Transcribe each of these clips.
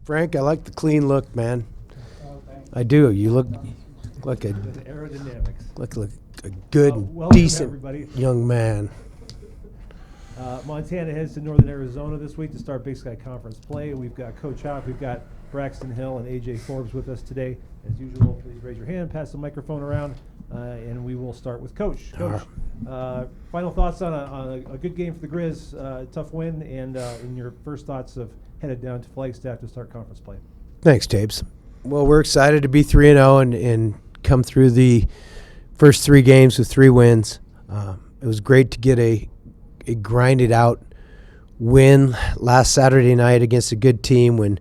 Frank, I like the clean look, man. Oh, thanks. I do. You look like a The aerodynamics. like a good, Welcome, decent everybody. young man. Montana heads to Northern Arizona this week to start Big Sky Conference play. We've got Coach Hop, we've got Braxton Hill and AJ Forbes with us today. As usual, please raise your hand, pass the microphone around, and we will start with Coach. Coach, final thoughts on a good game for the Griz, tough win, and in your first thoughts of headed down to Flagstaff to start conference play. Thanks, Tabes. Well, we're excited to be 3-0 and come through the first 3 games with 3 wins. It was great to get a grinded out win last Saturday night against a good team when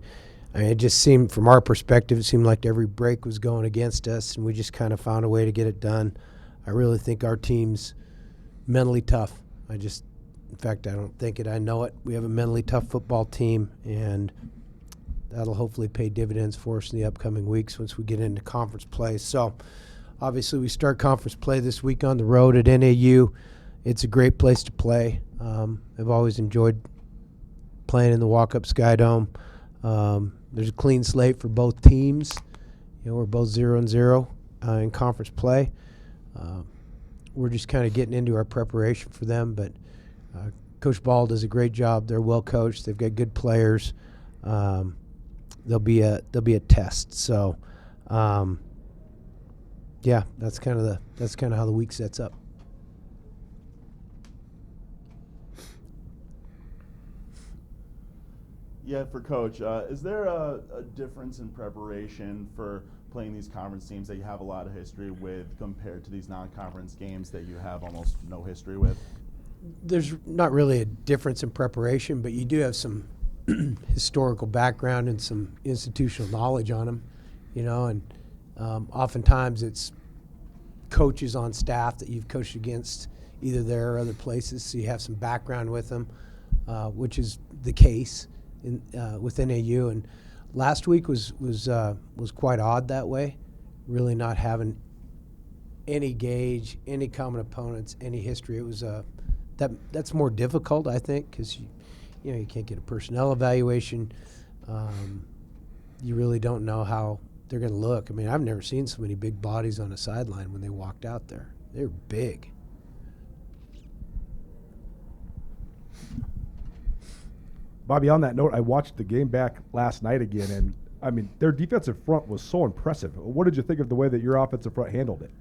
it just seemed, from our perspective, it seemed like every break was going against us, and we just kind of found a way to get it done. I really think our team's mentally tough. In fact, I don't think it, I know it. We have a mentally tough football team, and that'll hopefully pay dividends for us in the upcoming weeks once we get into conference play. So, obviously, we start conference play this week on the road at NAU. It's a great place to play. I've always enjoyed playing in the Walk-Up Sky Dome. There's a clean slate for both teams. We're both 0-0 in conference play. We're just kind of getting into our preparation for them, but Coach Ball does a great job. They're well coached. They've got good players. They'll be a test. So, yeah, that's kind of how the week sets up. Yeah, for Coach, is there a difference in preparation for playing these conference teams that you have a lot of history with compared to these non-conference games that you have almost no history with? There's not really a difference in preparation, but you do have some historical background and some institutional knowledge on them, and oftentimes it's coaches on staff that you've coached against either there or other places, so you have some background with them, which is the case with NAU. And last week was quite odd that way, really not having any gauge, any common opponents, any history. It was that's more difficult, I think, because you can't get a personnel evaluation. You really don't know how they're going to look. I mean, I've never seen so many big bodies on a sideline when they walked out there. They're big. Bobby, on that note, I watched the game back last night again, and, I mean, their defensive front was so impressive. What did you think of the way that your offensive front handled it?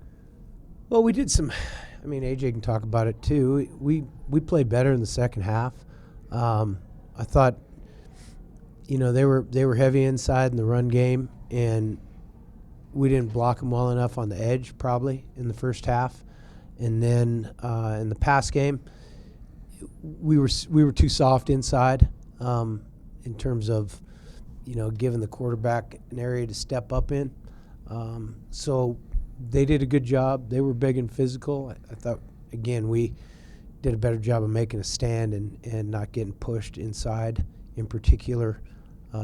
Well, we did AJ can talk about it too. We played better in the second half. I thought, they were heavy inside in the run game, and we didn't block them well enough on the edge probably in the first half. And then in the pass game, we were too soft inside in terms of, giving the quarterback an area to step up in. So they did a good job. They were big and physical. I thought, again, we did a better job of making a stand and not getting pushed inside in particular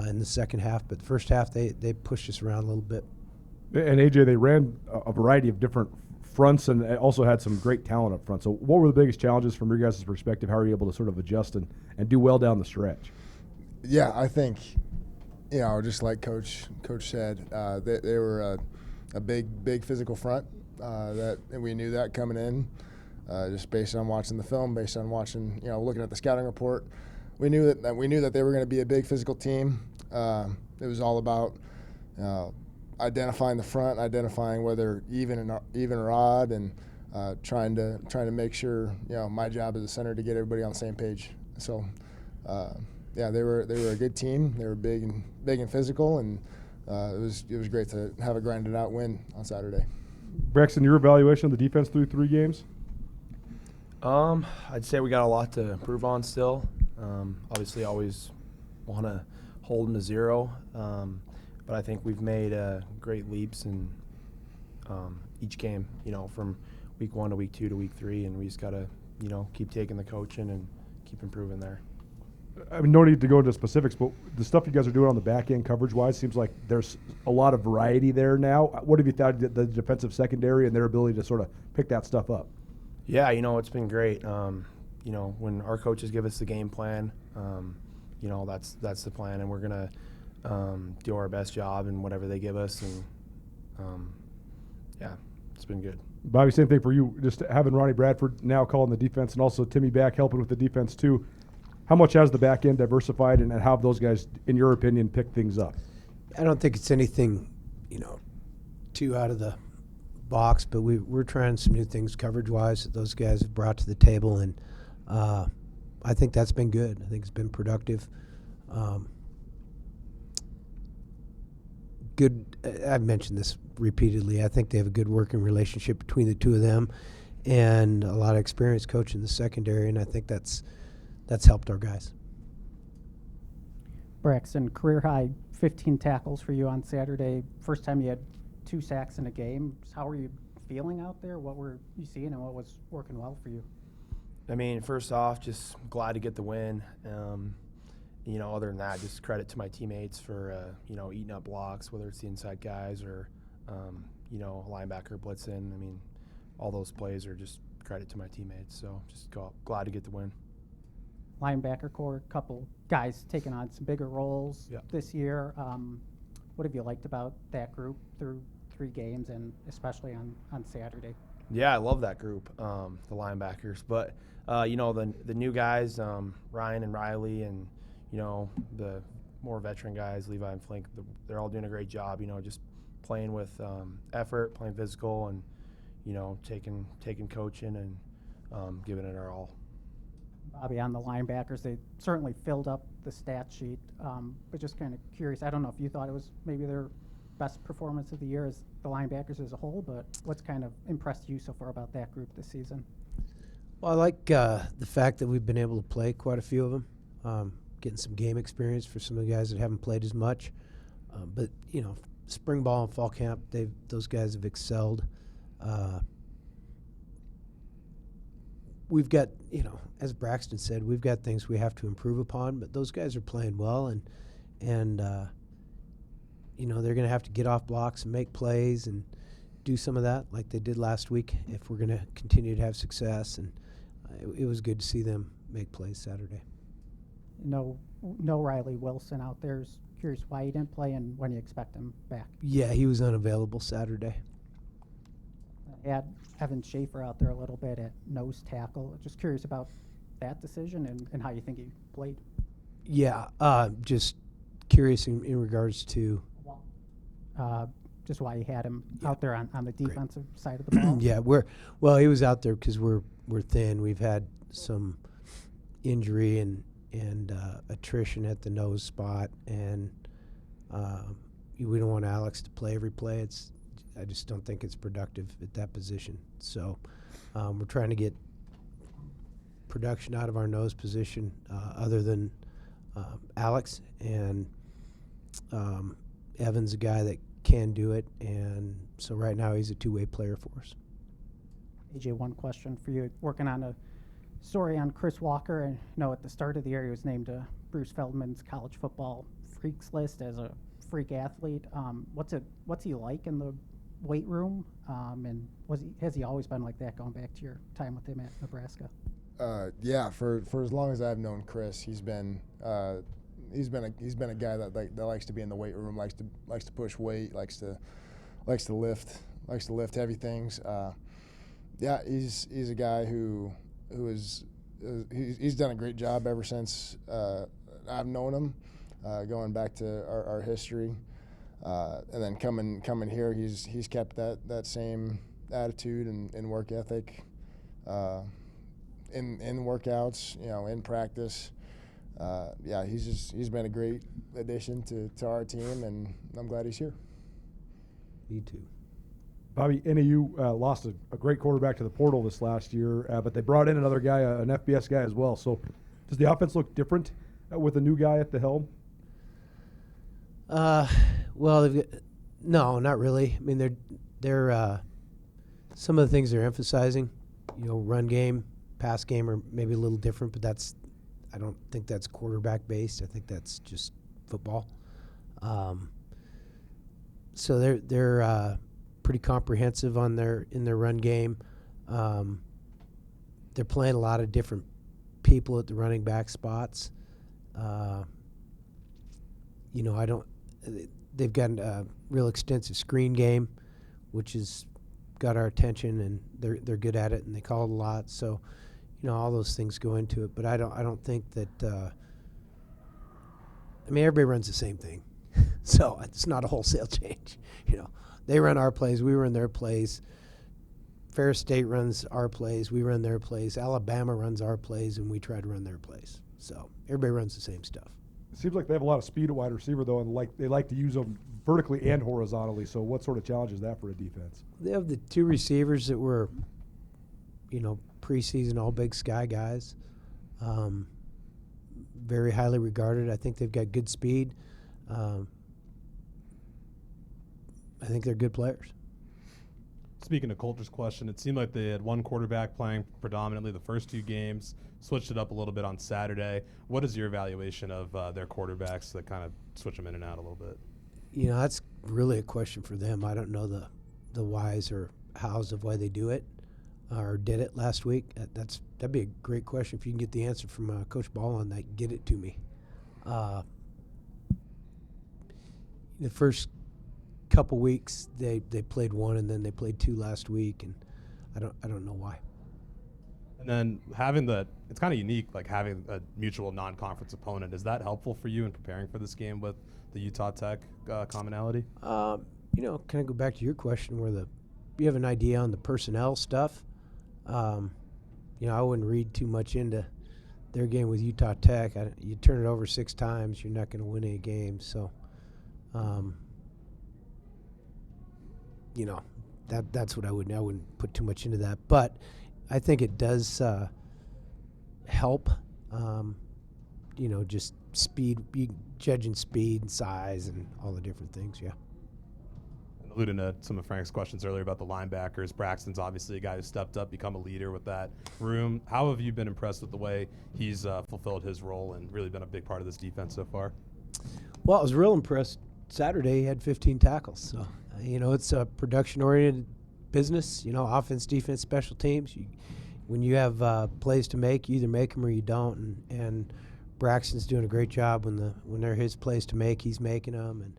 in the second half. But the first half, they pushed us around a little bit. And, AJ, they ran a variety of different fronts and also had some great talent up front. So what were the biggest challenges from your guys' perspective? How are you able to sort of adjust and do well down the stretch? Yeah, I think, just like Coach said, they were a big physical front. That and we knew that coming in, just based on watching the film, based on watching, looking at the scouting report. We knew that they were going to be a big physical team. It was all about identifying the front, identifying whether even or odd, and trying to make sure, my job as a center to get everybody on the same page. So, they were a good team. They were big and physical, and it was great to have a grinded out win on Saturday. Braxton, your evaluation of the defense through 3 games? I'd say we got a lot to improve on still. Obviously, always want to hold them to 0. But I think we've made great leaps in each game, from week 1 to week 2 to week 3, and we just got to, keep taking the coaching and keep improving there. I mean, no need to go into specifics, but the stuff you guys are doing on the back end coverage-wise seems like there's a lot of variety there now. What have you thought of the defensive secondary and their ability to sort of pick that stuff up? Yeah, it's been great. When our coaches give us the game plan, that's the plan, and we're gonna do our best job in whatever they give us, and yeah, it's been good. Bobby, same thing for you. Just having Ronnie Bradford now calling the defense, and also Timmy back helping with the defense too. How much has the back end diversified, and how have those guys, in your opinion, picked things up? I don't think it's anything, too out of the box, but we're trying some new things coverage-wise that those guys have brought to the table, and I think that's been good. I think it's been productive. Good. I've mentioned this repeatedly. I think they have a good working relationship between the two of them, and a lot of experience coaching the secondary, and I think that's helped our guys. Braxton, career high 15 tackles for you on Saturday. First time you had 2 sacks in a game. How were you feeling out there? What were you seeing, and what was working well for you? I mean, first off, just glad to get the win. Other than that, just credit to my teammates for, eating up blocks, whether it's the inside guys or, linebacker blitzing. I mean, all those plays are just credit to my teammates. So just glad to get the win. Linebacker core, a couple guys taking on some bigger roles this year. What have you liked about that group through 3 games, and especially on Saturday? Yeah, I love that group, the linebackers. But, the new guys, Ryan and Riley, and, the more veteran guys, Levi and Flink, they're all doing a great job, just playing with effort, playing physical, and, taking coaching and giving it our all. Bobby, on the linebackers, they certainly filled up the stat sheet, but just kind of curious, I don't know if you thought it was maybe their best performance of the year as the linebackers as a whole, but what's kind of impressed you so far about that group this season? Well, I like the fact that we've been able to play quite a few of them, getting some game experience for some of the guys that haven't played as much. But, spring ball and fall camp, those guys have excelled. We've got, as Braxton said, we've got things we have to improve upon, but those guys are playing well, and they're going to have to get off blocks and make plays and do some of that like they did last week if we're going to continue to have success. And it was good to see them make plays Saturday. No Riley Wilson out there. Is curious why he didn't play and when you expect him back. Yeah, he was unavailable Saturday. Had Evan Schaefer out there a little bit at nose tackle. Just curious about that decision and how you think he played. Yeah, just curious in regards to just why you had him out there on the defensive side of the ball. Yeah, he was out there because we're thin. We've had some injury and attrition at the nose spot, and we don't want Alex to play every play. I just don't think it's productive at that position. So we're trying to get production out of our nose position other than Alex, and Evan's a guy that can do it, and so right now he's a two-way player for us. AJ, one question for you. Working on a story on Chris Walker, and at the start of the year he was named to Bruce Feldman's college football freaks list as a freak athlete. What's he like in the weight room, and has he always been like that going back to your time with him at Nebraska? Yeah, for as long as I've known Chris, he's been a guy that likes to be in the weight room, likes to push weight, likes to lift heavy things. Yeah, he's a guy who he's done a great job ever since I've known him, going back to our history. And then coming here, he's kept that same attitude and work ethic in workouts, in practice. Yeah, he's been a great addition to our team, and I'm glad he's here. Me too. Bobby, NAU lost a great quarterback to the portal this last year, but they brought in another guy, an FBS guy as well. So does the offense look different with a new guy at the helm? Well, no, not really. I mean, they're some of the things they're emphasizing, run game, pass game are maybe a little different, but I don't think that's quarterback based. I think that's just football. So they're pretty comprehensive in their run game. They're playing a lot of different people at the running back spots. they've got a real extensive screen game, which has got our attention, and they're good at it, and they call it a lot. So, all those things go into it. But I don't think that. Everybody runs the same thing, so it's not a wholesale change. They run our plays, we run their plays. Ferris State runs our plays, we run their plays. Alabama runs our plays, and we try to run their plays. So everybody runs the same stuff. It seems like they have a lot of speed at wide receiver, though, and they like to use them vertically and horizontally. So what sort of challenge is that for a defense? They have the two receivers that were, preseason all Big Sky guys. Very highly regarded. I think they've got good speed. I think they're good players. Speaking of Coulter's question, it seemed like they had one quarterback playing predominantly the first 2 games, switched it up a little bit on Saturday. What is your evaluation of their quarterbacks that kind of switch them in and out a little bit? That's really a question for them. I don't know the whys or hows of why they do it or did it last week. That'd be a great question. If you can get the answer from Coach Ball on that, get it to me. The first couple weeks they played one, and then they played 2 last week, and I don't know why. And then it's kind of unique, like having a mutual non-conference opponent. Is that helpful for you in preparing for this game with the Utah Tech commonality? Kind of go back to your question where you have an idea on the personnel stuff. I wouldn't read too much into their game with Utah Tech. You turn it over 6 times, you're not going to win any games. So, that's what I wouldn't put too much into that. But I think it does help, just speed, judging speed and size and all the different things, yeah. And alluding to some of Frank's questions earlier about the linebackers, Braxton's obviously a guy who stepped up, become a leader with that room. How have you been impressed with the way he's fulfilled his role and really been a big part of this defense so far? Well, I was real impressed. Saturday, he had 15 tackles. So, it's a production-oriented business, offense, defense, special teams. When you have plays to make, you either make them or you don't. And Braxton's doing a great job when they're his plays to make, he's making them. And,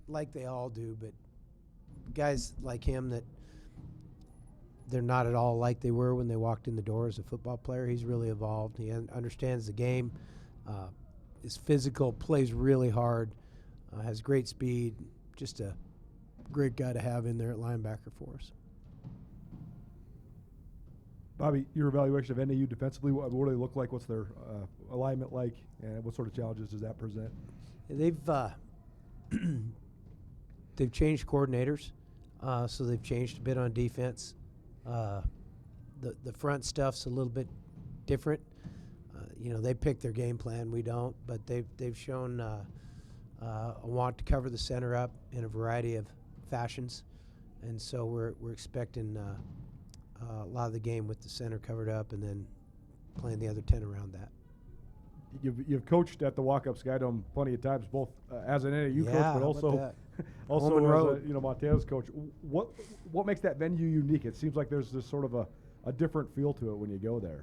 like they all do, but guys like him that they're not at all like they were when they walked in the door as a football player. He's really evolved. He understands the game. Is physical, plays really hard, has great speed, just a great guy to have in there at linebacker for us. Bobby, your evaluation of NAU defensively, what do they look like? What's their alignment like? And what sort of challenges does that present? They've changed coordinators, so they've changed a bit on defense. The front stuff's a little bit different. They pick their game plan. We don't, but they've shown a want to cover the center up in a variety of fashions, and so we're expecting a lot of the game with the center covered up, and then playing the other 10 around that. You've coached at the Walk-Up Skydome plenty of times, both as an NAU coach, but also as a Montana's coach. What makes that venue unique? It seems like there's this sort of a different feel to it when you go there.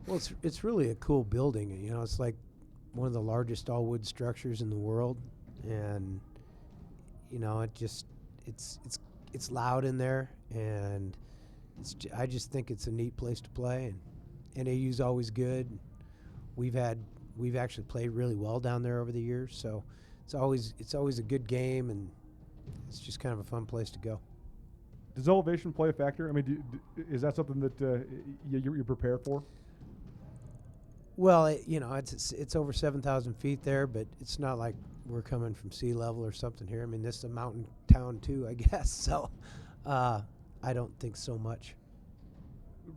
Well, it's really a cool building. It's like one of the largest all-wood structures in the world, and it's loud in there, and I just think it's a neat place to play. And NAU's always good. We've actually played really well down there over the years, so it's always a good game, and it's just kind of a fun place to go. Does elevation play a factor? I mean, is that something that you prepare for? Well, it's over 7,000 feet there, but it's not like we're coming from sea level or something here. I mean, this is a mountain town too, I guess. So I don't think so much.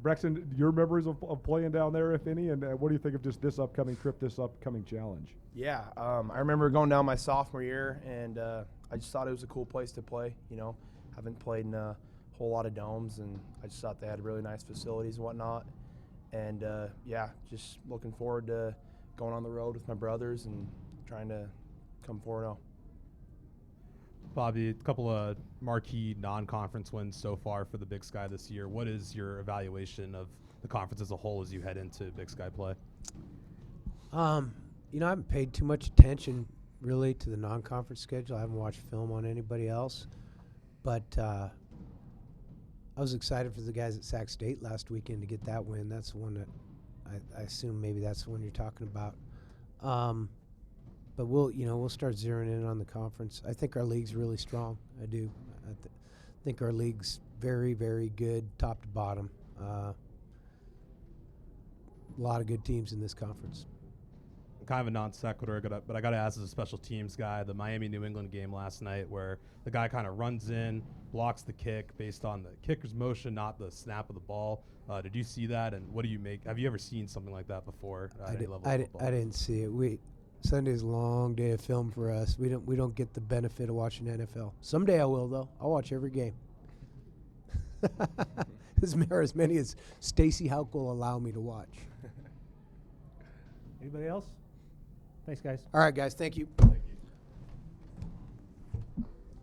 Braxton, your memories of playing down there, if any, and what do you think of just this upcoming trip, this upcoming challenge? Yeah, I remember going down my sophomore year, and I just thought it was a cool place to play. Haven't played in a whole lot of domes, and I just thought they had really nice facilities and whatnot. And, just looking forward to going on the road with my brothers and trying to come 4-0. Bobby, a couple of marquee non-conference wins so far for the Big Sky this year. What is your evaluation of the conference as a whole as you head into Big Sky play? I haven't paid too much attention really to the non-conference schedule. I haven't watched film on anybody else, but I was excited for the guys at Sac State last weekend to get that win. That's the one that I assume maybe that's the one you're talking about. But we'll start zeroing in on the conference. I think our league's really strong. I do. I think our league's very, very good, top to bottom. A lot of good teams in this conference. Kind of a non sequitur, but I got to ask as a special teams guy, the Miami-New England game last night where the guy kind of runs in, blocks the kick based on the kicker's motion, not the snap of the ball. Did you see that, and what do you make? Have you ever seen something like that before at any level of football? I didn't see it. Sunday's a long day of film for us. We don't get the benefit of watching NFL. Someday I will, though. I'll watch every game. as many as Stacy Houck will allow me to watch. Anybody else? Thanks, guys. All right, guys. Thank you.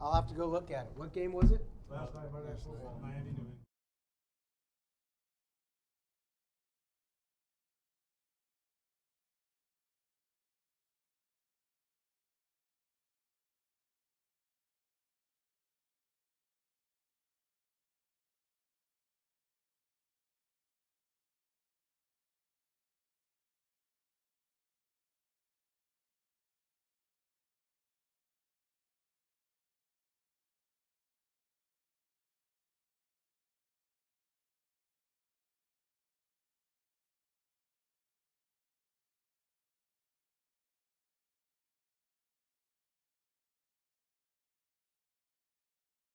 I'll have to go look at it. What game was it? Last night, Monday Night Football, Miami, New England.